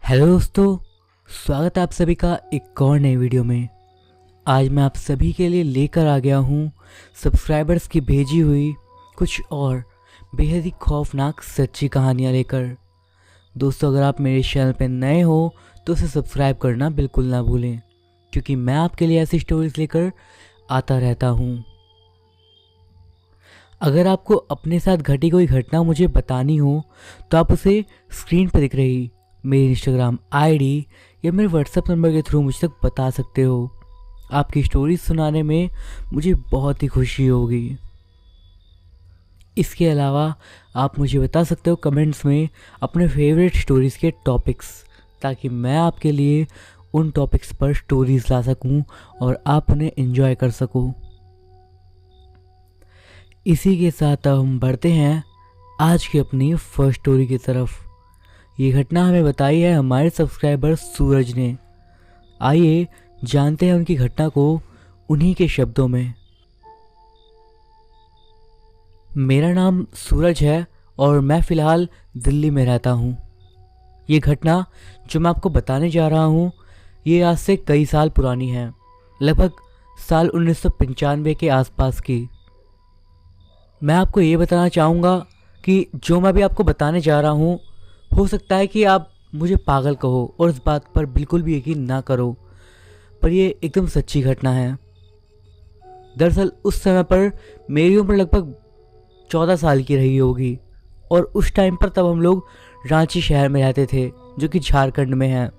Hello दोस्तों, स्वागत है आप सभी का एक और नए वीडियो में। आज मैं आप सभी के लिए लेकर आ गया हूँ सब्सक्राइबर्स की भेजी हुई कुछ और बेहद ही खौफनाक सच्ची कहानियाँ लेकर। दोस्तों, अगर आप मेरे चैनल पर नए हो तो उसे सब्सक्राइब करना बिल्कुल ना भूलें, क्योंकि मैं आपके लिए ऐसी स्टोरीज लेकर आता रहता हूँ। अगर आपको अपने साथ घटी कोई घटना मुझे बतानी हो तो आप उसे स्क्रीन पर दिख रही मेरी इंस्टाग्राम आईडी या मेरे व्हाट्सएप नंबर के थ्रू मुझ तक बता सकते हो। आपकी स्टोरीज सुनाने में मुझे बहुत ही खुशी होगी। इसके अलावा आप मुझे बता सकते हो कमेंट्स में अपने फेवरेट स्टोरीज़ के टॉपिक्स, ताकि मैं आपके लिए उन टॉपिक्स पर स्टोरीज़ ला सकूं और आप उन्हें एंजॉय कर सको। इसी के साथ अब हम बढ़ते हैं आज की अपनी फर्स्ट स्टोरी की तरफ। ये घटना हमें बताई है हमारे सब्सक्राइबर सूरज ने। आइए जानते हैं उनकी घटना को उन्हीं के शब्दों में। मेरा नाम सूरज है और मैं फ़िलहाल दिल्ली में रहता हूँ। ये घटना जो मैं आपको बताने जा रहा हूँ ये आज से कई साल पुरानी है, लगभग साल 1995 के आसपास की। मैं आपको ये बताना चाहूँगा कि जो मैं भी आपको बताने जा रहा हूँ हो सकता है कि आप मुझे पागल कहो और इस बात पर बिल्कुल भी यकीन ना करो, पर ये एकदम सच्ची घटना है। दरअसल उस समय पर मेरी उम्र लगभग 14 साल की रही होगी और उस टाइम पर तब हम लोग रांची शहर में रहते थे, जो कि झारखंड में है।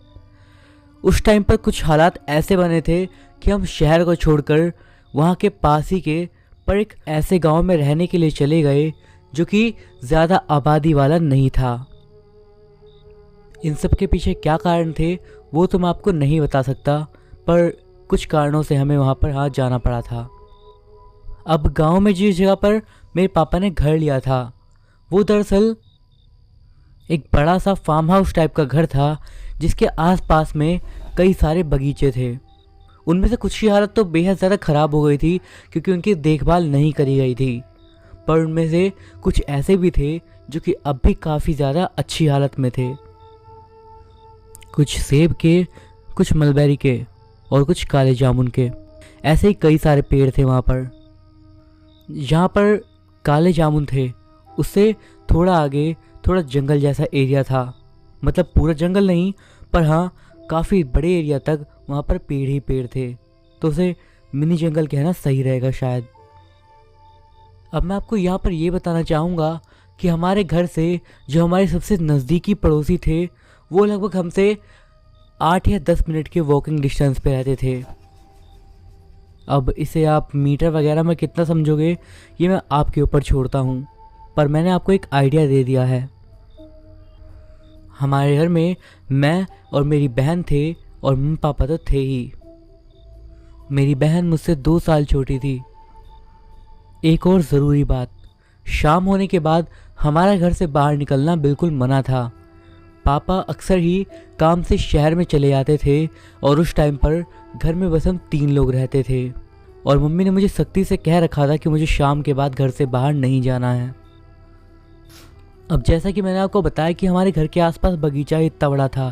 उस टाइम पर कुछ हालात ऐसे बने थे कि हम शहर को छोड़कर वहाँ के पास ही के पर एक ऐसे गांव में रहने के लिए चले गए जो कि ज़्यादा आबादी वाला नहीं था। इन सब के पीछे क्या कारण थे वो तो मैं आपको नहीं बता सकता, पर कुछ कारणों से हमें वहाँ पर जाना पड़ा था। अब गांव में जिस जगह पर मेरे पापा ने घर लिया था वो दरअसल एक बड़ा सा फार्म हाउस टाइप का घर था, जिसके आसपास में कई सारे बगीचे थे। उनमें से कुछ की हालत तो बेहद ज़्यादा ख़राब हो गई थी क्योंकि उनकी देखभाल नहीं करी गई थी, पर उनमें से कुछ ऐसे भी थे जो कि अब भी काफ़ी ज़्यादा अच्छी हालत में थे। कुछ सेब के, कुछ मलबेरी के और कुछ काले जामुन के, ऐसे ही कई सारे पेड़ थे वहाँ पर। जहाँ पर काले जामुन थे उससे थोड़ा आगे थोड़ा जंगल जैसा एरिया था, मतलब पूरा जंगल नहीं पर हाँ काफ़ी बड़े एरिया तक वहाँ पर पेड़ ही पेड़ थे, तो उसे मिनी जंगल कहना सही रहेगा शायद। अब मैं आपको यहाँ पर ये बताना चाहूँगा कि हमारे घर से जो हमारे सबसे नज़दीकी पड़ोसी थे वो लगभग हमसे 8 या 10 मिनट के वॉकिंग डिस्टेंस पे रहते थे। अब इसे आप मीटर वगैरह में कितना समझोगे ये मैं आपके ऊपर छोड़ता हूँ, पर मैंने आपको एक आइडिया दे दिया है। हमारे घर में मैं और मेरी बहन थे और मम्मी पापा तो थे ही। मेरी बहन मुझसे 2 साल छोटी थी। एक और ज़रूरी बात, शाम होने के बाद हमारा घर से बाहर निकलना बिल्कुल मना था। पापा अक्सर ही काम से शहर में चले जाते थे और उस टाइम पर घर में बस हम 3 लोग रहते थे और मम्मी ने मुझे सख्ती से कह रखा था कि मुझे शाम के बाद घर से बाहर नहीं जाना है। अब जैसा कि मैंने आपको बताया कि हमारे घर के आसपास बगीचा इतना बड़ा था,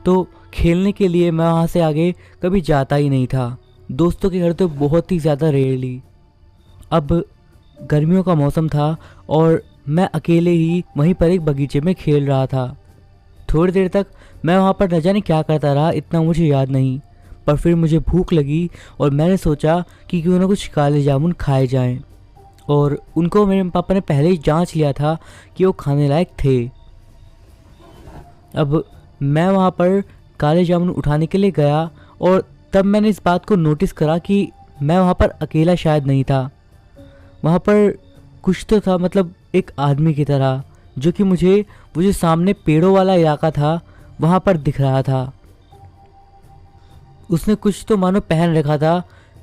तो खेलने के लिए मैं वहाँ से आगे कभी जाता ही नहीं था। दोस्तों के घर तो बहुत ही ज़्यादा रेयरली। अब गर्मियों का मौसम था और मैं अकेले ही वहीं पर एक बगीचे में खेल रहा था। थोड़ी देर तक मैं वहाँ पर न जाने क्या करता रहा, इतना मुझे याद नहीं, पर फिर मुझे भूख लगी और मैंने सोचा कि क्यों ना कुछ काले जामुन खाए जाएं, और उनको मेरे पापा ने पहले ही जांच लिया था कि वो खाने लायक थे। अब मैं वहाँ पर काले जामुन उठाने के लिए गया और तब मैंने इस बात को नोटिस करा कि मैं वहाँ पर अकेला शायद नहीं था। वहाँ पर कुछ तो था, मतलब एक आदमी की तरह, जो कि मुझे वो जो सामने पेड़ों वाला इलाका था वहाँ पर दिख रहा था। उसने कुछ तो मानो पहन रखा था,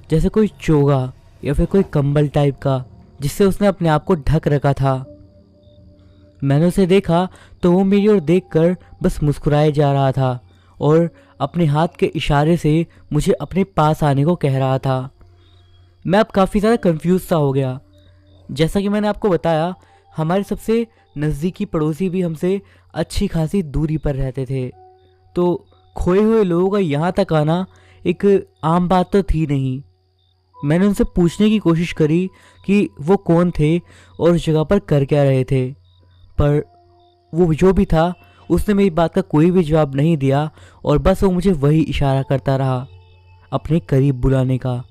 जैसे कोई चोगा या फिर कोई कंबल टाइप का, जिससे उसने अपने आप को ढक रखा था। मैंने उसे देखा तो वो मेरी ओर देखकर बस मुस्कुराए जा रहा था और अपने हाथ के इशारे से मुझे अपने पास आने को कह रहा था। मैं अब काफ़ी ज़्यादा कंफ्यूज सा हो गया। जैसा कि मैंने आपको बताया, हमारे सबसे नज़दीकी पड़ोसी भी हमसे अच्छी खासी दूरी पर रहते थे, तो खोए हुए लोगों का यहाँ तक आना एक आम बात तो थी नहीं। मैंने उनसे पूछने की कोशिश करी कि वो कौन थे और उस जगह पर कर क्या रहे थे, पर वो जो भी था उसने मेरी बात का कोई भी जवाब नहीं दिया और बस वो मुझे वही इशारा करता रहा अपने करीब बुलाने का।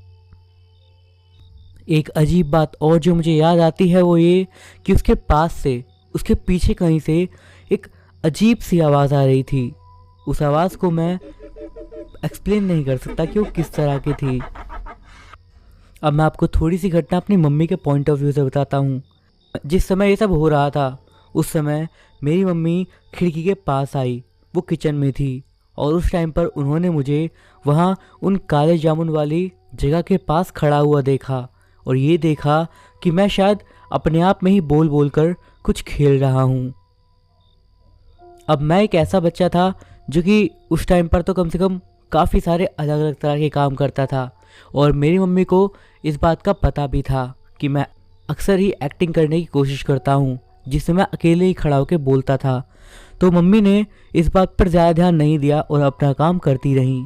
एक अजीब बात और जो मुझे याद आती है वो ये कि उसके पास से, उसके पीछे कहीं से एक अजीब सी आवाज़ आ रही थी। उस आवाज़ को मैं एक्सप्लेन नहीं कर सकता कि वो किस तरह की थी। अब मैं आपको थोड़ी सी घटना अपनी मम्मी के पॉइंट ऑफ व्यू से बताता हूँ। जिस समय ये सब हो रहा था उस समय मेरी मम्मी खिड़की के पास आई, वो किचन में थी और उस टाइम पर उन्होंने मुझे वहाँ उन काले जामुन वाली जगह के पास खड़ा हुआ देखा और ये देखा कि मैं शायद अपने आप में ही बोल बोल कर कुछ खेल रहा हूँ। अब मैं एक ऐसा बच्चा था जो कि उस टाइम पर तो कम से कम काफ़ी सारे अलग अलग तरह के काम करता था और मेरी मम्मी को इस बात का पता भी था कि मैं अक्सर ही एक्टिंग करने की कोशिश करता हूँ, जिससे मैं अकेले ही खड़ा होकर बोलता था। तो मम्मी ने इस बात पर ज़्यादा ध्यान नहीं दिया और अपना काम करती रहीं।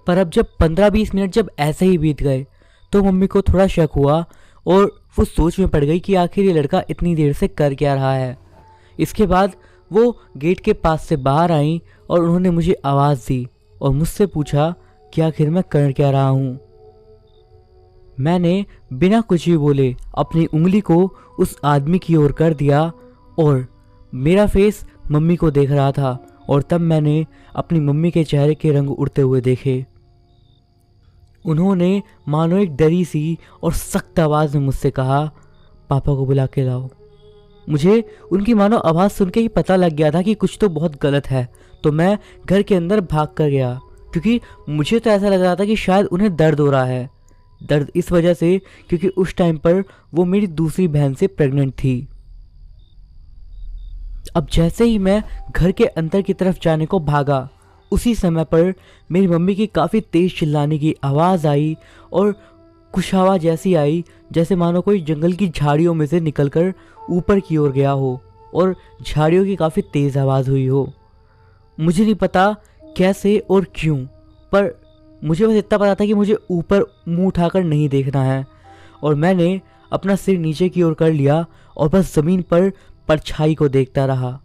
पर अब जब 15-20 मिनट जब ऐसे ही बीत गए तो मम्मी को थोड़ा शक हुआ और वो सोच में पड़ गई कि आखिर ये लड़का इतनी देर से कर क्या रहा है। इसके बाद वो गेट के पास से बाहर आई और उन्होंने मुझे आवाज़ दी और मुझसे पूछा कि आखिर मैं कर क्या रहा हूँ। मैंने बिना कुछ भी बोले अपनी उंगली को उस आदमी की ओर कर दिया और मेरा फेस मम्मी को देख रहा था और तब मैंने अपनी मम्मी के चेहरे के रंग उड़ते हुए देखे। उन्होंने मानो एक डरी सी और सख्त आवाज़ में मुझसे कहा, पापा को बुला के लाओ। मुझे उनकी मानो आवाज़ सुन के ही पता लग गया था कि कुछ तो बहुत गलत है, तो मैं घर के अंदर भाग कर गया क्योंकि मुझे तो ऐसा लग रहा था कि शायद उन्हें दर्द हो रहा है। दर्द इस वजह से क्योंकि उस टाइम पर वो मेरी दूसरी बहन से प्रेग्नेंट थी। अब जैसे ही मैं घर के अंदर की तरफ जाने को भागा उसी समय पर मेरी मम्मी की काफ़ी तेज़ चिल्लाने की आवाज़ आई और कुछ आवाज़ ऐसी आई जैसे मानो कोई जंगल की झाड़ियों में से निकलकर ऊपर की ओर गया हो और झाड़ियों की काफ़ी तेज़ आवाज़ हुई हो। मुझे नहीं पता कैसे और क्यों, पर मुझे बस इतना पता था कि मुझे ऊपर मुंह उठाकर नहीं देखना है और मैंने अपना सिर नीचे की ओर कर लिया और बस ज़मीन पर परछाई को देखता रहा।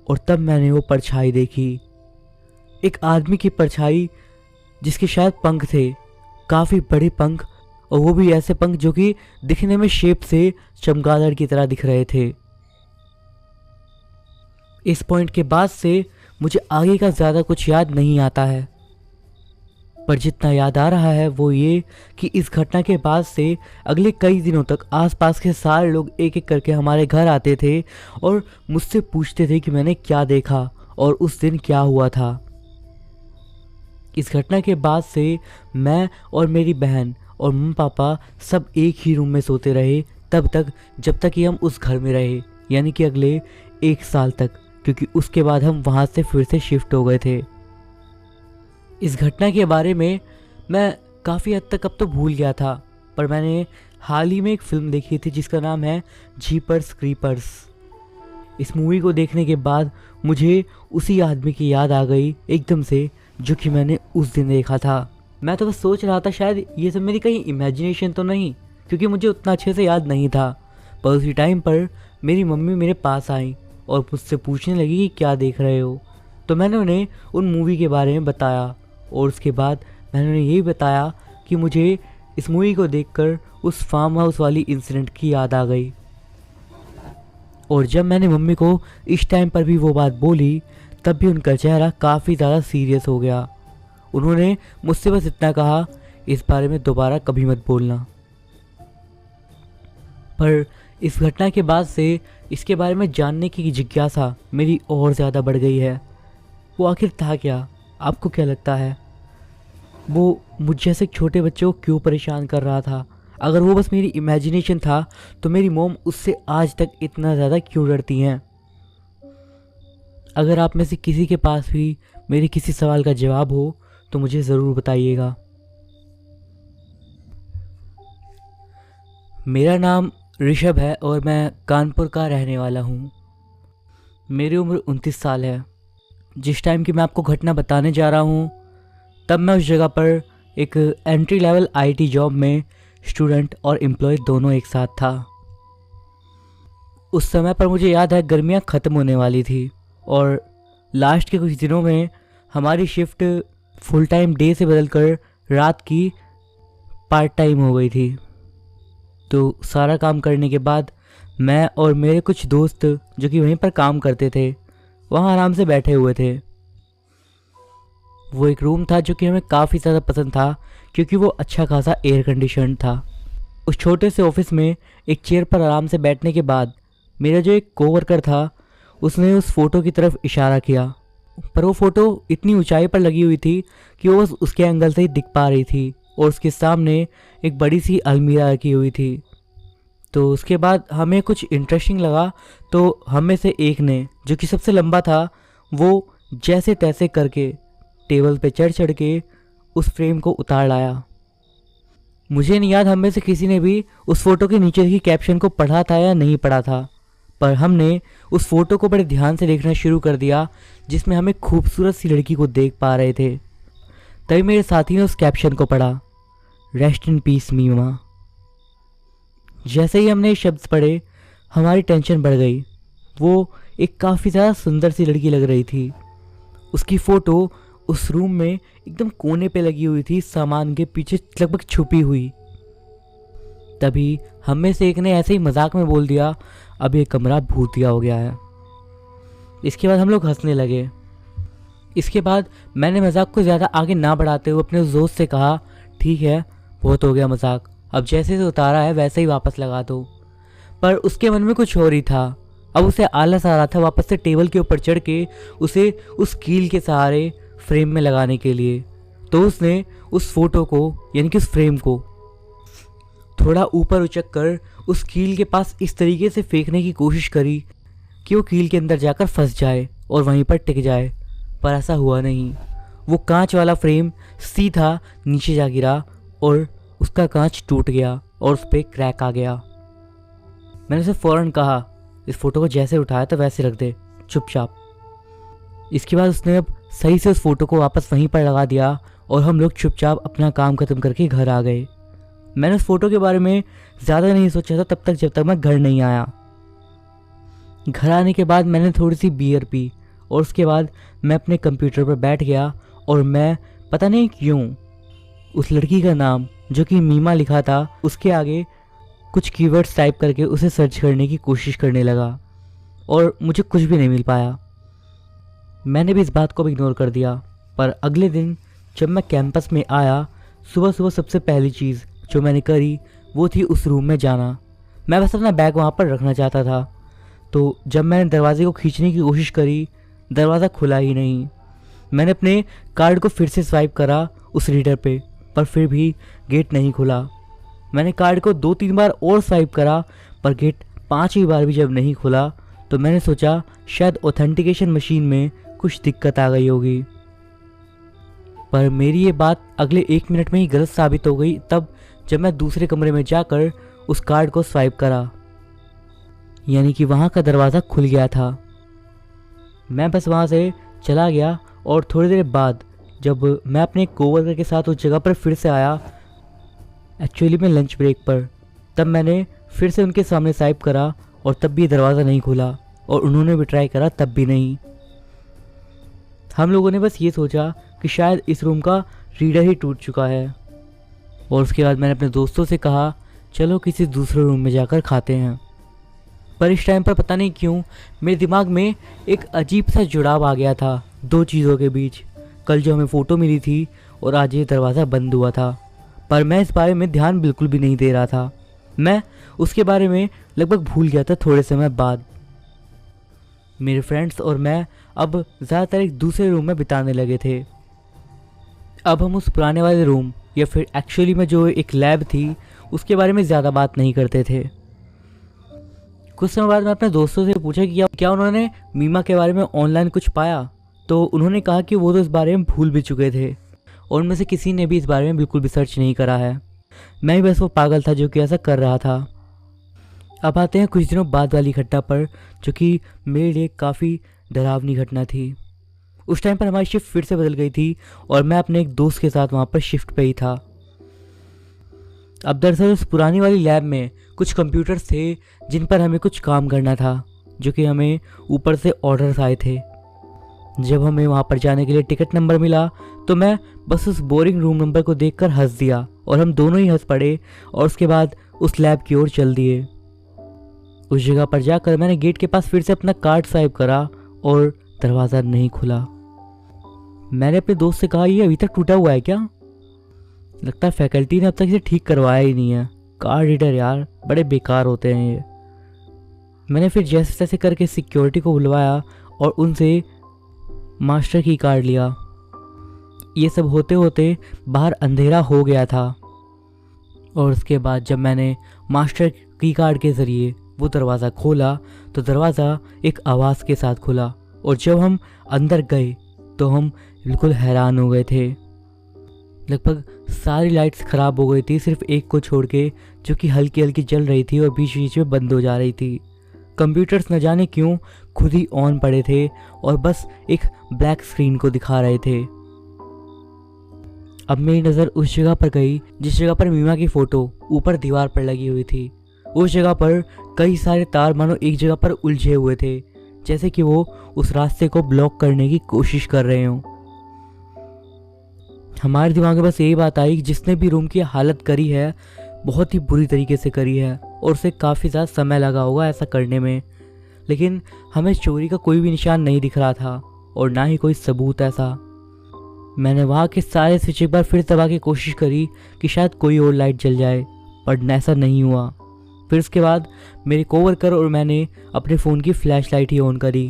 और तब मैंने वो परछाई देखी, एक आदमी की परछाई जिसके शायद पंख थे, काफ़ी बड़े पंख, और वो भी ऐसे पंख जो कि दिखने में शेप से चमगादड़ की तरह दिख रहे थे। इस पॉइंट के बाद से मुझे आगे का ज़्यादा कुछ याद नहीं आता है, पर जितना याद आ रहा है वो ये कि इस घटना के बाद से अगले कई दिनों तक आसपास के सारे लोग एक एक करके हमारे घर आते थे और मुझसे पूछते थे कि मैंने क्या देखा और उस दिन क्या हुआ था। इस घटना के बाद से मैं और मेरी बहन और मम्मी पापा सब एक ही रूम में सोते रहे तब तक जब तक कि हम उस घर में रहे, यानी कि अगले 1 साल तक, क्योंकि उसके बाद हम वहाँ से फिर से शिफ्ट हो गए थे। इस घटना के बारे में मैं काफ़ी हद तक अब तो भूल गया था, पर मैंने हाल ही में एक फ़िल्म देखी थी जिसका नाम है जीपर्स क्रीपर्स। इस मूवी को देखने के बाद मुझे उसी आदमी की याद आ गई एकदम से जो कि मैंने उस दिन देखा था। मैं तो बस सोच रहा था शायद ये सब मेरी कहीं इमेजिनेशन तो नहीं, क्योंकि मुझे उतना अच्छे से याद नहीं था। पर उसी टाइम पर मेरी मम्मी मेरे पास आई और मुझसे पूछने लगी कि क्या देख रहे हो। तो मैंने उन्हें उन मूवी के बारे में बताया और उसके बाद मैंने उन्हें यही बताया कि मुझे इस मूवी को देखकर उस फार्म हाउस वाली इंसिडेंट की याद आ गई। और जब मैंने मम्मी को इस टाइम पर भी वो बात बोली तब भी उनका चेहरा काफ़ी ज़्यादा सीरियस हो गया। उन्होंने मुझसे बस इतना कहा, इस बारे में दोबारा कभी मत बोलना। पर इस घटना के बाद से इसके बारे में जानने की जिज्ञासा मेरी और ज़्यादा बढ़ गई है। वो आखिर था क्या? आपको क्या लगता है वो मुझ जैसे छोटे बच्चों को क्यों परेशान कर रहा था? अगर वो बस मेरी इमेजिनेशन था तो मेरी मॉम उससे आज तक इतना ज़्यादा क्यों डरती हैं? अगर आप में से किसी के पास भी मेरे किसी सवाल का जवाब हो तो मुझे ज़रूर बताइएगा। मेरा नाम ऋषभ है और मैं कानपुर का रहने वाला हूँ। मेरी उम्र 29 साल है जिस टाइम की मैं आपको घटना बताने जा रहा हूँ तब मैं उस जगह पर एक एंट्री लेवल आईटी जॉब में स्टूडेंट और एम्प्लॉय दोनों एक साथ था। उस समय पर मुझे याद है गर्मियाँ ख़त्म होने वाली थी और लास्ट के कुछ दिनों में हमारी शिफ्ट फुल टाइम डे से बदलकर रात की पार्ट टाइम हो गई थी। तो सारा काम करने के बाद मैं और मेरे कुछ दोस्त जो कि वहीं पर काम करते थे वहाँ आराम से बैठे हुए थे। वो एक रूम था जो कि हमें काफ़ी ज़्यादा पसंद था क्योंकि वो अच्छा खासा एयर कंडीशन था। उस छोटे से ऑफिस में एक चेयर पर आराम से बैठने के बाद मेरा जो एक कोवर्कर था उसने उस फ़ोटो की तरफ इशारा किया, पर वो फ़ोटो इतनी ऊंचाई पर लगी हुई थी कि वो बस उसके एंगल से ही दिख पा रही थी और उसके सामने एक बड़ी सी अलमीरा रखी हुई थी। तो उसके बाद हमें कुछ इंटरेस्टिंग लगा तो हम में से एक ने, जो कि सबसे लंबा था, वो जैसे तैसे करके टेबल पे चढ़ के उस फ्रेम को उतार लाया। मुझे नहीं याद हम में से किसी ने भी उस फोटो के नीचे की कैप्शन को पढ़ा था या नहीं पढ़ा था, पर हमने उस फोटो को बड़े ध्यान से देखना शुरू कर दिया जिसमें हमें खूबसूरत सी लड़की को देख पा रहे थे। तभी मेरे साथी ने उस कैप्शन को पढ़ा, रेस्ट इन पीस मीमा। जैसे ही हमने ये शब्द पढ़े हमारी टेंशन बढ़ गई। वो एक काफ़ी ज़्यादा सुंदर सी लड़की लग रही थी। उसकी फ़ोटो उस रूम में एकदम कोने पे लगी हुई थी, सामान के पीछे लगभग छुपी हुई। तभी हम में से एक ने ऐसे ही मजाक में बोल दिया, अब ये कमरा भूतिया हो गया है। इसके बाद हम लोग हंसने लगे। इसके बाद मैंने मजाक को ज़्यादा आगे ना बढ़ाते हुए अपने उस दोस्त से कहा, ठीक है बहुत हो गया मजाक, अब जैसे से उतारा है वैसे ही वापस लगा दो। पर उसके मन में कुछ और ही था। अब उसे आलस आ रहा था वापस से टेबल के ऊपर चढ़ के उसे उस कील के सहारे फ्रेम में लगाने के लिए। तो उसने उस फोटो को यानी कि उस फ्रेम को थोड़ा ऊपर उचक कर उस कील के पास इस तरीके से फेंकने की कोशिश करी कि वो कील के अंदर जाकर फंस जाए और वहीं पर टिक जाए, पर ऐसा हुआ नहीं। वो कांच वाला फ्रेम सीधा नीचे जा गिरा और उसका कांच टूट गया और उस पर क्रैक आ गया। मैंने उसे फ़ौरन कहा, इस फोटो को जैसे उठाया था वैसे रख दे चुपचाप। इसके बाद उसने अब सही से उस फोटो को वापस वहीं पर लगा दिया और हम लोग चुपचाप अपना काम ख़त्म करके घर आ गए। मैंने उस फोटो के बारे में ज़्यादा नहीं सोचा था तब तक जब तक मैं घर नहीं आया। घर आने के बाद मैंने थोड़ी सी बियर पी और उसके बाद मैं अपने कंप्यूटर पर बैठ गया और मैं पता नहीं क्यों उस लड़की का नाम जो कि मीमा लिखा था उसके आगे कुछ कीवर्ड्स टाइप करके उसे सर्च करने की कोशिश करने लगा और मुझे कुछ भी नहीं मिल पाया। मैंने भी इस बात को भी इग्नोर कर दिया। पर अगले दिन जब मैं कैंपस में आया, सुबह सुबह सबसे पहली चीज़ जो मैंने करी वो थी उस रूम में जाना। मैं बस अपना बैग वहाँ पर रखना चाहता था। तो जब मैंने दरवाजे को खींचने की कोशिश करी, दरवाज़ा खुला ही नहीं। मैंने अपने कार्ड को फिर से स्वाइप करा उस रीडर पे, पर फिर भी गेट नहीं खुला। मैंने कार्ड को 2-3 बार और स्वाइप करा, पर गेट 5वीं बार भी जब नहीं खुला तो मैंने सोचा शायद ऑथेंटिकेशन मशीन में कुछ दिक्कत आ गई होगी। पर मेरी ये बात अगले 1 मिनट में ही गलत साबित हो गई तब जब मैं दूसरे कमरे में जाकर उस कार्ड को स्वाइप करा, यानी कि वहाँ का दरवाज़ा खुल गया था। मैं बस वहाँ से चला गया और थोड़ी देर बाद जब मैं अपने कोवर्कर के साथ उस जगह पर फिर से आया, एक्चुअली मैं लंच ब्रेक पर, तब मैंने फिर से उनके सामने स्वाइप करा और तब भी दरवाज़ा नहीं खुला और उन्होंने भी ट्राई करा तब भी नहीं। हम लोगों ने बस ये सोचा कि शायद इस रूम का रीडर ही टूट चुका है और उसके बाद मैंने अपने दोस्तों से कहा चलो किसी दूसरे रूम में जाकर खाते हैं। पर इस टाइम पर पता नहीं क्यों मेरे दिमाग में एक अजीब सा जुड़ाव आ गया था दो चीज़ों के बीच। कल जो हमें फ़ोटो मिली थी और आज ये दरवाज़ा बंद हुआ था, पर मैं इस बारे में ध्यान बिल्कुल भी नहीं दे रहा था। मैं उसके बारे में लगभग भूल गया था थोड़े समय बाद। मेरे फ्रेंड्स और मैं अब ज़्यादातर एक दूसरे रूम में बिताने लगे थे। अब हम उस पुराने वाले रूम या फिर एक्चुअली में जो एक लैब थी उसके बारे में ज़्यादा बात नहीं करते थे। कुछ समय बाद मैं अपने दोस्तों से पूछा कि क्या उन्होंने मीमा के बारे में ऑनलाइन कुछ पाया, तो उन्होंने कहा कि वो तो इस बारे में भूल भी चुके थे और उनमें से किसी ने भी इस बारे में बिल्कुल भी सर्च नहीं करा है। मैं भी बस वो पागल था जो कि ऐसा कर रहा था। अब आते हैं कुछ दिनों बाद वाली घटना पर, जो कि मेरे लिए काफ़ी डरावनी घटना थी। उस टाइम पर हमारी शिफ्ट फिर से बदल गई थी और मैं अपने एक दोस्त के साथ वहाँ पर शिफ्ट पे ही था। अब दरअसल उस पुरानी वाली लैब में कुछ कंप्यूटर्स थे जिन पर हमें कुछ काम करना था, जो कि हमें ऊपर से ऑर्डर्स आए थे। जब हमें वहाँ पर जाने के लिए टिकट नंबर मिला तो मैं बस उस बोरिंग रूम नंबर को देखकर हंस दिया और हम दोनों ही हंस पड़े और उसके बाद उस लैब की ओर चल दिए। उस जगह पर जाकर मैंने गेट के पास फिर से अपना कार्ड स्वाइप करा और दरवाज़ा नहीं खुला। मैंने अपने दोस्त से कहा, ये अभी तक टूटा हुआ है क्या? लगता है फैकल्टी ने अब तक इसे ठीक करवाया ही नहीं है। कार्ड रीडर यार बड़े बेकार होते हैं ये। मैंने फिर जैसे तैसे करके सिक्योरिटी को बुलवाया और उनसे मास्टर की कार्ड लिया। ये सब होते होते बाहर अंधेरा हो गया था और उसके बाद जब मैंने मास्टर की कार्ड के ज़रिए वो दरवाज़ा खोला तो दरवाज़ा एक आवाज़ के साथ खुला और जब हम अंदर गए तो हम बिल्कुल हैरान हो गए थे। लगभग सारी लाइट्स ख़राब हो गई थी, सिर्फ एक को छोड़ के, जो कि हल्की हल्की जल रही थी और बीच बीच में बंद हो जा रही थी। कंप्यूटर्स न जाने क्यों खुद ही ऑन पड़े थे और बस एक ब्लैक स्क्रीन को दिखा रहे थे। अब मेरी नज़र उस जगह पर गई जिस जगह पर मीमा की फ़ोटो ऊपर दीवार पर लगी हुई थी। उस जगह पर कई सारे तार मानो एक जगह पर उलझे हुए थे, जैसे कि वो उस रास्ते को ब्लॉक करने की कोशिश कर रहे हों। हमारे दिमाग में बस यही बात आई कि जिसने भी रूम की हालत करी है बहुत ही बुरी तरीके से करी है और उसे काफ़ी ज़्यादा समय लगा होगा ऐसा करने में, लेकिन हमें चोरी का कोई भी निशान नहीं दिख रहा था और ना ही कोई सबूत ऐसा। मैंने वहाँ के सारे स्विच एक बार फिर दबा के कोशिश करी कि शायद कोई और लाइट जल जाए, पर ऐसा नहीं हुआ। फिर उसके बाद मेरे कोवर्कर और मैंने अपने फ़ोन की फ्लैश लाइट ही ऑन करी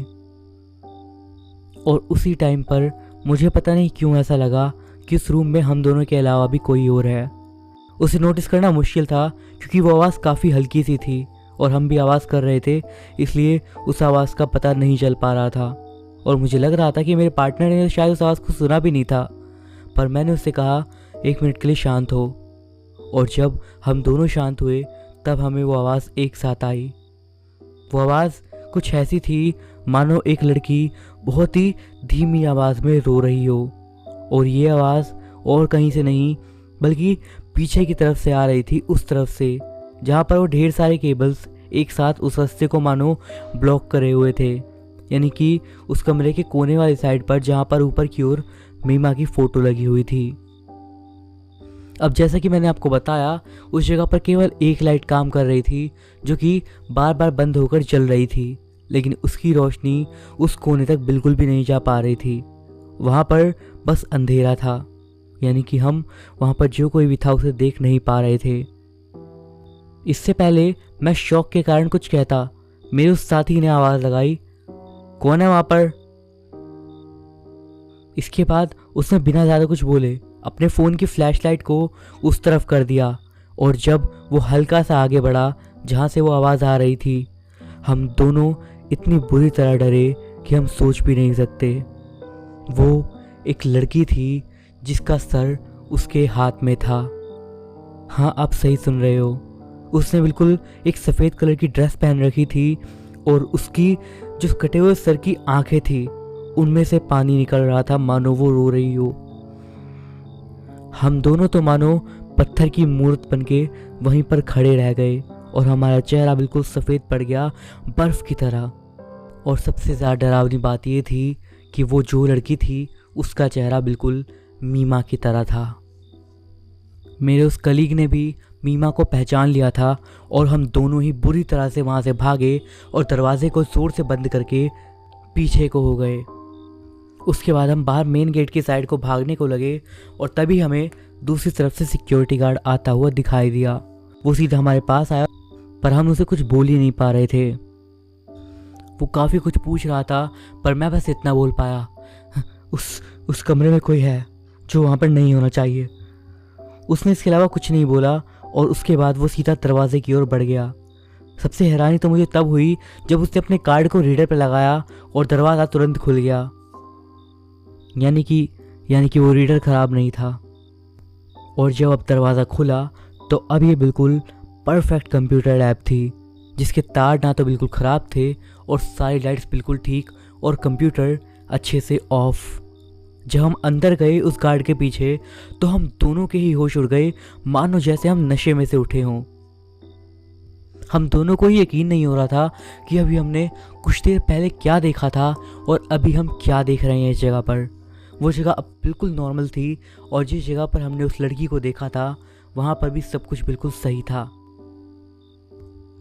और उसी टाइम पर मुझे पता नहीं क्यों ऐसा लगा कि उस रूम में हम दोनों के अलावा भी कोई और है। उसे नोटिस करना मुश्किल था क्योंकि वो आवाज़ काफ़ी हल्की सी थी और हम भी आवाज़ कर रहे थे, इसलिए उस आवाज़ का पता नहीं चल पा रहा था और मुझे लग रहा था कि मेरे पार्टनर ने शायद उस आवाज़ को सुना भी नहीं था। पर मैंने उससे कहा 1 मिनट के लिए शांत हो, और जब हम दोनों शांत हुए तब हमें वो आवाज़ एक साथ आई। वो आवाज़ कुछ ऐसी थी मानो एक लड़की बहुत ही धीमी आवाज़ में रो रही हो, और ये आवाज़ और कहीं से नहीं बल्कि पीछे की तरफ से आ रही थी, उस तरफ से जहाँ पर वो ढेर सारे केबल्स एक साथ उस रास्ते को मानो ब्लॉक करे हुए थे, यानी कि उस कमरे के कोने वाली साइड पर जहाँ पर ऊपर की ओर मीमा की फ़ोटो लगी हुई थी। अब जैसा कि मैंने आपको बताया उस जगह पर केवल एक लाइट काम कर रही थी जो कि बार बार बंद होकर जल रही थी, लेकिन उसकी रोशनी उस कोने तक बिल्कुल भी नहीं जा पा रही थी। वहाँ पर बस अंधेरा था, यानी कि हम वहाँ पर जो कोई भी था उसे देख नहीं पा रहे थे। इससे पहले मैं शौक के कारण कुछ कहता, मेरे उस साथी ने आवाज़ लगाई, कौन है वहाँ पर? इसके बाद उसने बिना ज़्यादा कुछ बोले अपने फ़ोन की फ्लैशलाइट को उस तरफ कर दिया, और जब वो हल्का सा आगे बढ़ा जहाँ से वो आवाज़ आ रही थी, हम दोनों इतनी बुरी तरह डरे कि हम सोच भी नहीं सकते। वो एक लड़की थी जिसका सर उसके हाथ में था। हाँ, आप सही सुन रहे हो, उसने बिल्कुल एक सफ़ेद कलर की ड्रेस पहन रखी थी और उसकी जो कटे हुए सर की आंखें थी उनमें से पानी निकल रहा था मानो वो रो रही हो। हम दोनों तो मानो पत्थर की मूर्त बनके वहीं पर खड़े रह गए और हमारा चेहरा बिल्कुल सफ़ेद पड़ गया बर्फ़ की तरह। और सबसे ज़्यादा डरावनी बात ये थी कि वो जो लड़की थी उसका चेहरा बिल्कुल मीमा की तरह था। मेरे उस कलीग ने भी मीमा को पहचान लिया था और हम दोनों ही बुरी तरह से वहाँ से भागे और दरवाजे को जोर से बंद करके पीछे को हो गए। उसके बाद हम बाहर मेन गेट की साइड को भागने को लगे और तभी हमें दूसरी तरफ से सिक्योरिटी गार्ड आता हुआ दिखाई दिया। वो सीधा हमारे पास आया पर हम उसे कुछ बोल ही नहीं पा रहे थे। वो काफ़ी कुछ पूछ रहा था पर मैं बस इतना बोल पाया, उस कमरे में कोई है जो वहाँ पर नहीं होना चाहिए। उसने इसके अलावा कुछ नहीं बोला और उसके बाद वो सीधा दरवाजे की ओर बढ़ गया। सबसे हैरानी तो मुझे तब हुई जब उसने अपने कार्ड को रीडर पर लगाया और दरवाज़ा तुरंत खुल गया, यानी कि वो रीडर ख़राब नहीं था। और जब अब दरवाज़ा खुला तो अब ये बिल्कुल परफेक्ट कंप्यूटर लैब थी, जिसके तार ना तो बिल्कुल ख़राब थे और सारी लाइट्स बिल्कुल ठीक, और कंप्यूटर अच्छे से ऑफ। जब हम अंदर गए उस गार्ड के पीछे तो हम दोनों के ही होश उड़ गए, मानो जैसे हम नशे में से उठे हों। हम दोनों को ही यकीन नहीं हो रहा था कि अभी हमने कुछ देर पहले क्या देखा था और अभी हम क्या देख रहे हैं इस जगह पर। वो जगह अब बिल्कुल नॉर्मल थी और जिस जगह पर हमने उस लड़की को देखा था वहाँ पर भी सब कुछ बिल्कुल सही था।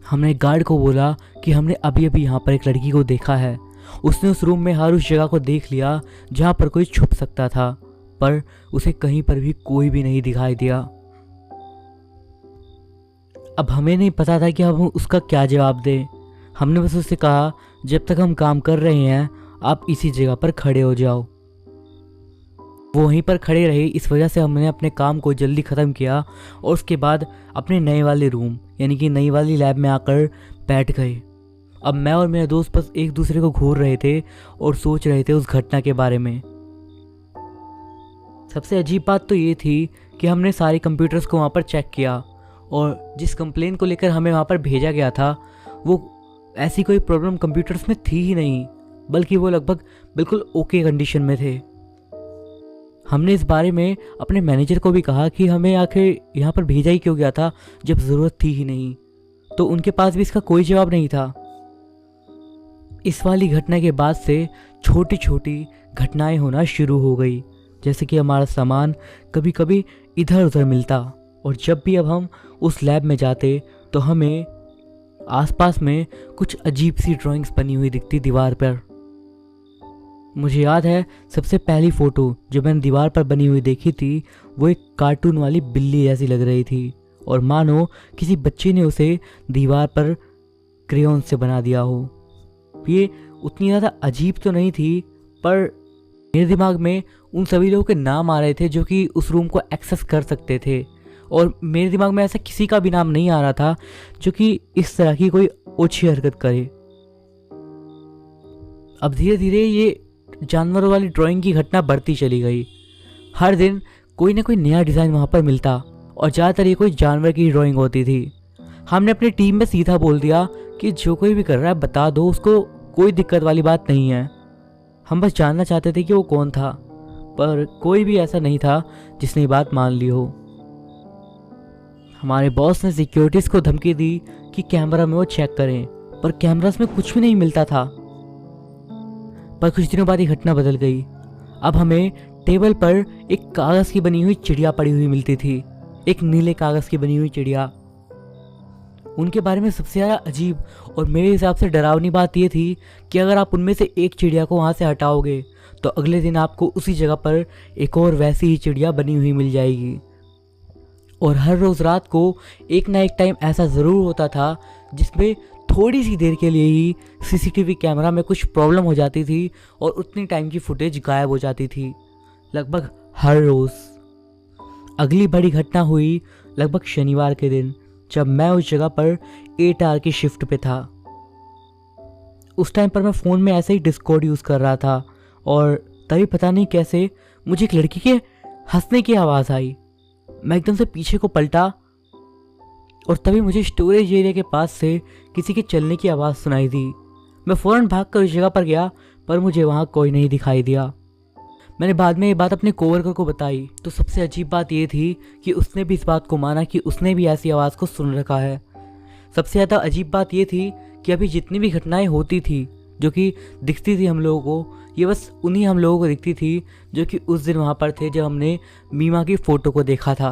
हमने गार्ड को बोला कि हमने अभी अभी यहाँ पर एक लड़की को देखा है। उसने उस रूम में हर उस जगह को देख लिया जहाँ पर कोई छुप सकता था, पर उसे कहीं पर भी कोई भी नहीं दिखाई दिया। अब हमें नहीं पता था कि हम उसका क्या जवाब दें। हमने बस उससे कहा, जब तक हम काम कर रहे हैं आप इसी जगह पर खड़े हो जाओ। वो वहीं पर खड़े रहे। इस वजह से हमने अपने काम को जल्दी ख़त्म किया और उसके बाद अपने नए वाले रूम यानी कि नई वाली लैब में आकर बैठ गए। अब मैं और मेरे दोस्त बस एक दूसरे को घूर रहे थे और सोच रहे थे उस घटना के बारे में। सबसे अजीब बात तो ये थी कि हमने सारे कंप्यूटर्स को वहाँ पर चेक किया और जिस कंप्लेन को लेकर हमें वहाँ पर भेजा गया था वो ऐसी कोई प्रॉब्लम कंप्यूटर्स में थी ही नहीं, बल्कि वो लगभग बिल्कुल ओके कंडीशन में थे। हमने इस बारे में अपने मैनेजर को भी कहा कि हमें आखिर यहाँ पर भेजा ही क्यों गया था जब ज़रूरत थी ही नहीं, तो उनके पास भी इसका कोई जवाब नहीं था। इस वाली घटना के बाद से छोटी छोटी घटनाएं होना शुरू हो गई, जैसे कि हमारा सामान कभी कभी इधर उधर मिलता और जब भी अब हम उस लैब में जाते तो हमें आसपास में कुछ अजीब सी ड्राइंग्स बनी हुई दिखती दीवार पर। मुझे याद है सबसे पहली फ़ोटो जो मैंने दीवार पर बनी हुई देखी थी वो एक कार्टून वाली बिल्ली जैसी लग रही थी और मानो किसी बच्चे ने उसे दीवार पर क्रेयॉन से बना दिया हो। ये उतनी ज़्यादा अजीब तो नहीं थी, पर मेरे दिमाग में उन सभी लोगों के नाम आ रहे थे जो कि उस रूम को एक्सेस कर सकते थे और मेरे दिमाग में ऐसा किसी का भी नाम नहीं आ रहा था जो कि इस तरह की कोई ओछी हरकत करे। अब धीरे धीरे ये जानवरों वाली ड्राइंग की घटना बढ़ती चली गई। हर दिन कोई ना कोई नया डिज़ाइन वहाँ पर मिलता और ज़्यादातर ये कोई जानवर की ड्राइंग होती थी। हमने अपनी टीम में सीधा बोल दिया कि जो कोई भी कर रहा है बता दो, उसको कोई दिक्कत वाली बात नहीं है। हम बस जानना चाहते थे कि वो कौन था, पर कोई भी ऐसा नहीं था जिसने ये बात मान ली हो। हमारे बॉस ने सिक्योरिटीज़ को धमकी दी कि कैमरा में वो चेक करें, पर कैमरास में कुछ भी नहीं मिलता था। पर कुछ दिनों बाद ये घटना बदल गई। अब हमें टेबल पर एक कागज़ की बनी हुई चिड़िया पड़ी हुई मिलती थी, एक नीले कागज़ की बनी हुई चिड़िया। उनके बारे में सबसे ज़्यादा अजीब और मेरे हिसाब से डरावनी बात यह थी कि अगर आप उनमें से एक चिड़िया को वहाँ से हटाओगे तो अगले दिन आपको उसी जगह पर एक और वैसी ही चिड़िया बनी हुई मिल जाएगी। और हर रोज़ रात को एक ना एक टाइम ऐसा ज़रूर होता था जिसमें थोड़ी सी देर के लिए ही सीसीटीवी कैमरा में कुछ प्रॉब्लम हो जाती थी और उतनी टाइम की फुटेज गायब हो जाती थी, लगभग हर रोज़। अगली बड़ी घटना हुई लगभग शनिवार के दिन, जब मैं उस जगह पर 8 आवर की शिफ्ट पे था। उस टाइम पर मैं फ़ोन में ऐसे ही डिस्कॉर्ड यूज़ कर रहा था और तभी पता नहीं कैसे मुझे एक लड़की के हंसने की आवाज़ आई। मैं एकदम से पीछे को पलटा और तभी मुझे स्टोरेज एरिया के पास से किसी के चलने की आवाज़ सुनाई दी। मैं फ़ौरन भागकर उस जगह पर गया, पर मुझे वहाँ कोई नहीं दिखाई दिया। मैंने बाद में ये बात अपने कोवर्कर को बताई तो सबसे अजीब बात ये थी कि उसने भी इस बात को माना कि उसने भी ऐसी आवाज़ को सुन रखा है। सबसे ज़्यादा अजीब बात ये थी कि अभी जितनी भी घटनाएं होती थी जो कि दिखती थी हम लोगों को, ये बस उन्हीं हम लोगों को दिखती थी जो कि उस दिन वहाँ पर थे जब हमने मीमा की फ़ोटो को देखा था।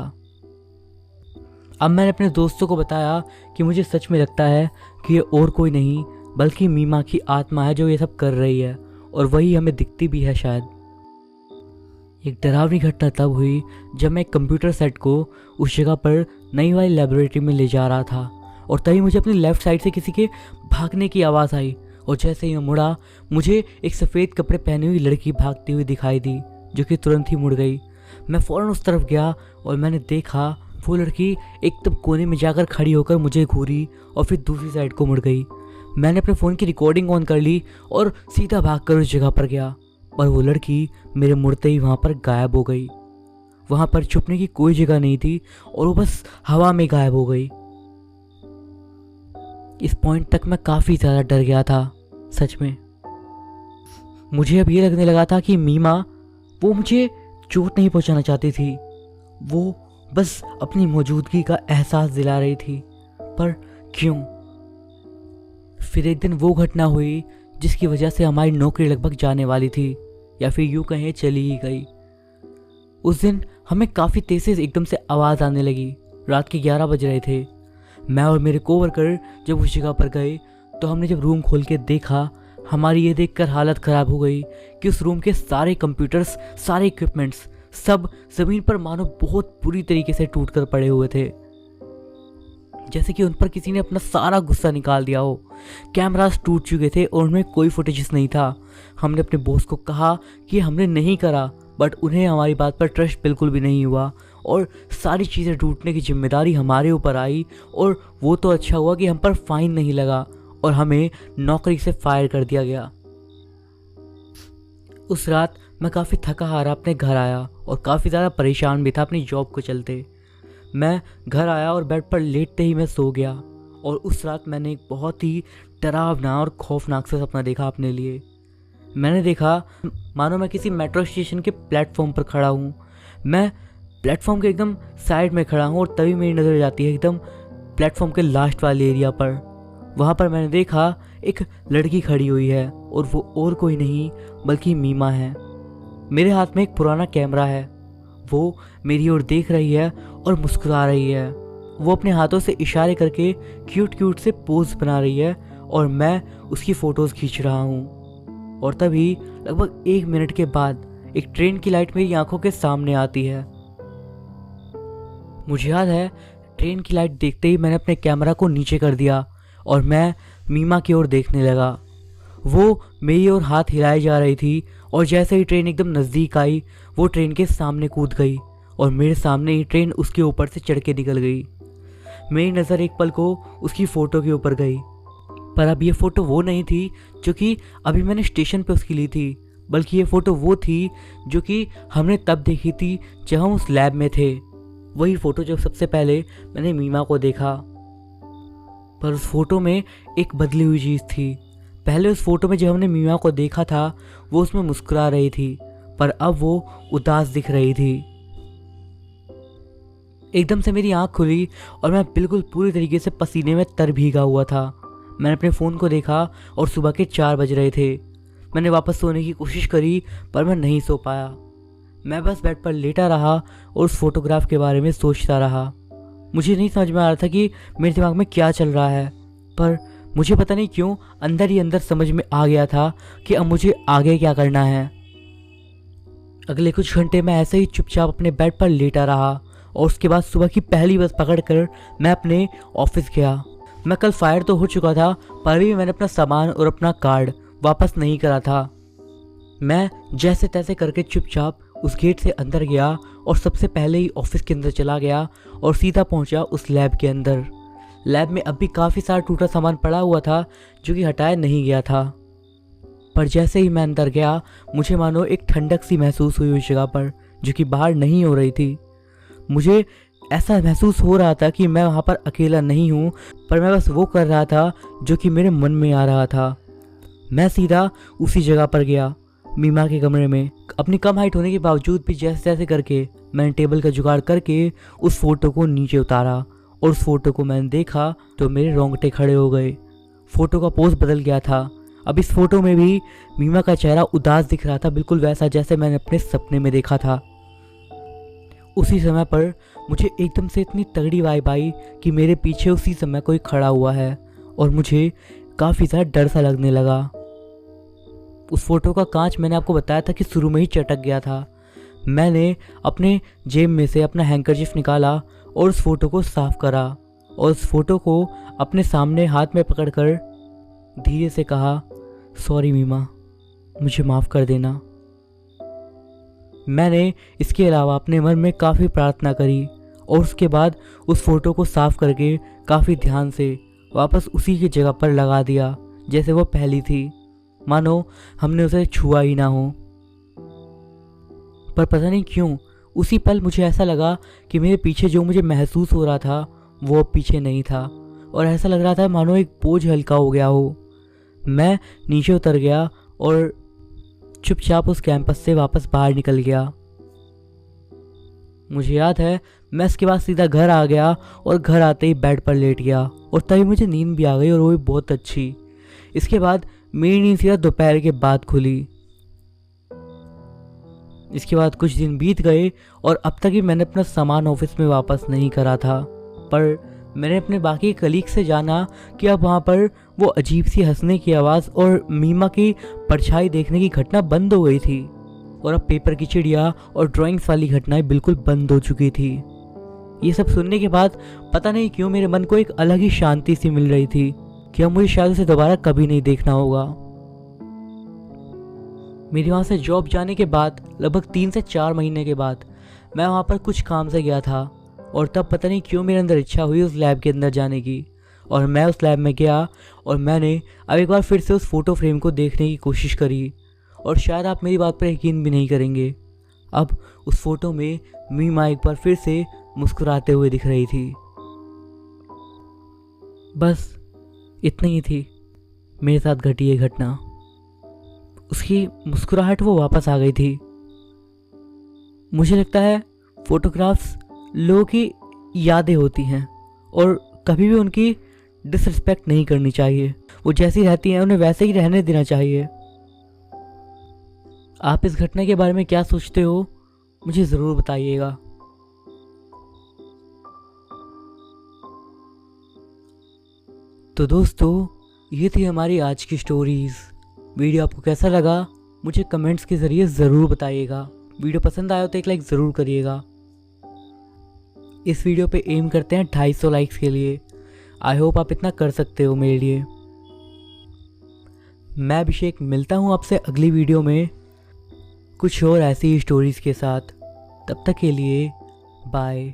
अब मैंने अपने दोस्तों को बताया कि मुझे सच में लगता है कि ये और कोई नहीं बल्कि मीमा की आत्मा है जो ये सब कर रही है और वही हमें दिखती भी है शायद। एक डरावनी घटना तब हुई जब मैं एक कंप्यूटर सेट को उस जगह पर नई वाली लेबोरेटरी में ले जा रहा था और तभी मुझे अपनी लेफ़्ट साइड से किसी के भागने की आवाज़ आई और जैसे ही मैं मुड़ा मुझे एक सफ़ेद कपड़े पहनी हुई लड़की भागती हुई दिखाई दी जो कि तुरंत ही मुड़ गई। मैं फ़ौरन उस तरफ गया और मैंने देखा वो लड़की एकदम कोने में जाकर खड़ी होकर मुझे घूरी और फिर दूसरी साइड को मुड़ गई। मैंने अपने फ़ोन की रिकॉर्डिंग ऑन कर ली और सीधा भागकर उस जगह पर गया, पर वो लड़की मेरे मुड़ते ही वहाँ पर गायब हो गई। वहाँ पर छुपने की कोई जगह नहीं थी और वो बस हवा में गायब हो गई। इस पॉइंट तक मैं काफ़ी ज़्यादा डर गया था सच में। मुझे अब ये लगने लगा था कि मीमा वो मुझे चोट नहीं पहुंचाना चाहती थी, वो बस अपनी मौजूदगी का एहसास दिला रही थी। पर क्यों? फिर एक दिन वो घटना हुई जिसकी वजह से हमारी नौकरी लगभग जाने वाली थी, या फिर यूं कहें चली ही गई। उस दिन हमें काफ़ी तेज़ से एकदम से आवाज़ आने लगी। रात के 11 बज रहे थे। मैं और मेरे कोवर्कर जब उस जगह पर गए तो हमने जब रूम खोल के देखा, हमारी ये देखकर हालत ख़राब हो गई कि उस रूम के सारे कंप्यूटर्स, सारे इक्विपमेंट्स सब ज़मीन पर मानो बहुत बुरी तरीके से टूट कर पड़े हुए थे, जैसे कि उन पर किसी ने अपना सारा गुस्सा निकाल दिया हो। कैमरास टूट चुके थे और उनमें कोई फुटेजेस नहीं था। हमने अपने बॉस को कहा कि हमने नहीं करा, बट उन्हें हमारी बात पर ट्रस्ट बिल्कुल भी नहीं हुआ और सारी चीज़ें टूटने की जिम्मेदारी हमारे ऊपर आई। और वो तो अच्छा हुआ कि हम पर फाइन नहीं लगा और हमें नौकरी से फायर कर दिया गया। उस रात मैं काफ़ी थका हारा अपने घर आया और काफ़ी ज़्यादा परेशान भी था अपनी जॉब को चलते। मैं घर आया और बेड पर लेटते ही मैं सो गया और उस रात मैंने एक बहुत ही डरावना और खौफनाक सा सपना देखा अपने लिए। मैंने देखा मानो मैं किसी मेट्रो स्टेशन के प्लेटफॉर्म पर खड़ा हूँ। मैं प्लेटफॉर्म के एकदम साइड में खड़ा हूँ और तभी मेरी नज़र जाती है एकदम प्लेटफॉर्म के लास्ट वाले एरिया पर। वहाँ पर मैंने देखा एक लड़की खड़ी हुई है और वो और कोई नहीं बल्कि मीमा है। मेरे हाथ में एक पुराना कैमरा है। वो मेरी ओर देख रही है और मुस्कुरा रही है। वो अपने हाथों से इशारे करके क्यूट क्यूट से पोज बना रही है और मैं उसकी फ़ोटोज़ खींच रहा हूँ। और तभी लगभग 1 मिनट के बाद एक ट्रेन की लाइट मेरी आंखों के सामने आती है। मुझे याद है ट्रेन की लाइट देखते ही मैंने अपने कैमरा को नीचे कर दिया और मैं मीमा की ओर देखने लगा। वो मेरी ओर हाथ हिलाए जा रही थी और जैसे ही ट्रेन एकदम नज़दीक आई वो ट्रेन के सामने कूद गई और मेरे सामने ही ट्रेन उसके ऊपर से चढ़ के निकल गई। मेरी नज़र एक पल को उसकी फ़ोटो के ऊपर गई, पर अब ये फ़ोटो वो नहीं थी जो कि अभी मैंने स्टेशन पे उसकी ली थी, बल्कि ये फ़ोटो वो थी जो कि हमने तब देखी थी जब हम उस लैब में थे। वही फ़ोटो जो सबसे पहले मैंने मीमा को देखा। पर उस फ़ोटो में एक बदली हुई चीज़ थी। पहले उस फ़ोटो में जब हमने मीमा को देखा था वो उसमें मुस्कुरा रही थी, पर अब वो उदास दिख रही थी। एकदम से मेरी आँख खुली और मैं बिल्कुल पूरी तरीके से पसीने में तर भीगा हुआ था। मैंने अपने फ़ोन को देखा और सुबह के 4 बज रहे थे। मैंने वापस सोने की कोशिश करी पर मैं नहीं सो पाया। मैं बस बेड पर लेटा रहा और उस फोटोग्राफ के बारे में सोचता रहा। मुझे नहीं समझ में आ रहा था कि मेरे दिमाग में क्या चल रहा है, पर मुझे पता नहीं क्यों अंदर ही अंदर समझ में आ गया था कि अब मुझे आगे क्या करना है। अगले कुछ घंटे मैं ऐसे ही चुपचाप अपने बेड पर लेटा रहा और उसके बाद सुबह की पहली बस पकड़कर मैं अपने ऑफिस गया। मैं कल फायर तो हो चुका था पर भी मैंने अपना सामान और अपना कार्ड वापस नहीं करा था। मैं जैसे तैसे करके चुपचाप उस गेट से अंदर गया और सबसे पहले ही ऑफिस के अंदर चला गया और सीधा पहुंचा उस लैब के अंदर। लैब में अब भी काफ़ी सारा टूटा सामान पड़ा हुआ था जो कि हटाया नहीं गया था। पर जैसे ही मैं अंदर गया मुझे मानो एक ठंडक सी महसूस हुई उस जगह पर जो कि बाहर नहीं हो रही थी। मुझे ऐसा महसूस हो रहा था कि मैं वहाँ पर अकेला नहीं हूँ, पर मैं बस वो कर रहा था जो कि मेरे मन में आ रहा था। मैं सीधा उसी जगह पर गया, मीमा के कमरे में। अपनी कम हाइट होने के बावजूद भी जैसे तैसे करके मैंने टेबल का जुगाड़ करके उस फोटो को नीचे उतारा और उस फोटो को मैंने देखा तो मेरे रोंगटे खड़े हो गए। फोटो का पोज बदल गया था। अब इस फोटो में भी मीमा का चेहरा उदास दिख रहा था, बिल्कुल वैसा जैसे मैंने अपने सपने में देखा था। उसी समय पर मुझे एकदम से इतनी तगड़ी वाइब आई कि मेरे पीछे उसी समय कोई खड़ा हुआ है और मुझे काफ़ी ज़्यादा डर सा लगने लगा। उस फोटो का कांच मैंने आपको बताया था कि शुरू में ही चटक गया था। मैंने अपने जेब में से अपना हैंकरचिफ निकाला और उस फोटो को साफ करा और उस फोटो को अपने सामने हाथ में पकड़कर धीरे से कहा, सॉरी मीमा, मुझे माफ़ कर देना। मैंने इसके अलावा अपने मन में काफ़ी प्रार्थना करी और उसके बाद उस फोटो को साफ करके काफ़ी ध्यान से वापस उसी की जगह पर लगा दिया जैसे वो पहली थी, मानो हमने उसे छुआ ही ना हो। पर पता नहीं क्यों उसी पल मुझे ऐसा लगा कि मेरे पीछे जो मुझे महसूस हो रहा था वो अब पीछे नहीं था और ऐसा लग रहा था मानो एक बोझ हल्का हो गया हो। मैं नीचे उतर गया और चुपचाप उस कैंपस से वापस बाहर निकल गया। मुझे याद है मैं इसके बाद सीधा घर आ गया और घर आते ही बेड पर लेट गया और तभी मुझे नींद भी आ गई और वो भी बहुत अच्छी। इसके बाद मेरी नींद सीधा दोपहर के बाद खुली। इसके बाद कुछ दिन बीत गए और अब तक भी मैंने अपना सामान ऑफिस में वापस नहीं करा था, पर मैंने अपने बाकी कलीग से जाना कि अब वहाँ पर वो अजीब सी हंसने की आवाज़ और मीमा की परछाई देखने की घटना बंद हो गई थी और अब पेपर की चिड़िया और ड्राइंग्स वाली घटनाएं बिल्कुल बंद हो चुकी थी। ये सब सुनने के बाद पता नहीं क्यों मेरे मन को एक अलग ही शांति सी मिल रही थी कि अब मुझे शायद उसे दोबारा कभी नहीं देखना होगा। मेरी वहाँ से जॉब जाने के बाद लगभग 3 से 4 महीने के बाद मैं वहाँ पर कुछ काम से गया था और तब पता नहीं क्यों मेरे अंदर इच्छा हुई उस लैब के अंदर जाने की और मैं उस लैब में गया और मैंने अब एक बार फिर से उस फ़ोटो फ्रेम को देखने की कोशिश करी और शायद आप मेरी बात पर यकीन भी नहीं करेंगे, अब उस फोटो में मीमा एक बार फिर से मुस्कुराते हुए दिख रही थी। बस इतनी ही थी मेरे साथ घटी ये घटना। उसकी मुस्कुराहट वो वापस आ गई थी। मुझे लगता है फोटोग्राफ्स लोगों की यादें होती हैं और कभी भी उनकी डिसरिस्पेक्ट नहीं करनी चाहिए। वो जैसी रहती हैं उन्हें वैसे ही रहने देना चाहिए। आप इस घटना के बारे में क्या सोचते हो मुझे ज़रूर बताइएगा। तो दोस्तों ये थी हमारी आज की स्टोरीज़। वीडियो आपको कैसा लगा मुझे कमेंट्स के ज़रिए ज़रूर बताइएगा। वीडियो पसंद आया तो एक लाइक ज़रूर करिएगा। इस वीडियो पे एम करते हैं 250 लाइक्स के लिए। आई होप आप इतना कर सकते हो मेरे लिए। मैं अभिषेक मिलता हूँ आपसे अगली वीडियो में कुछ और ऐसी ही स्टोरीज़ के साथ। तब तक के लिए बाय।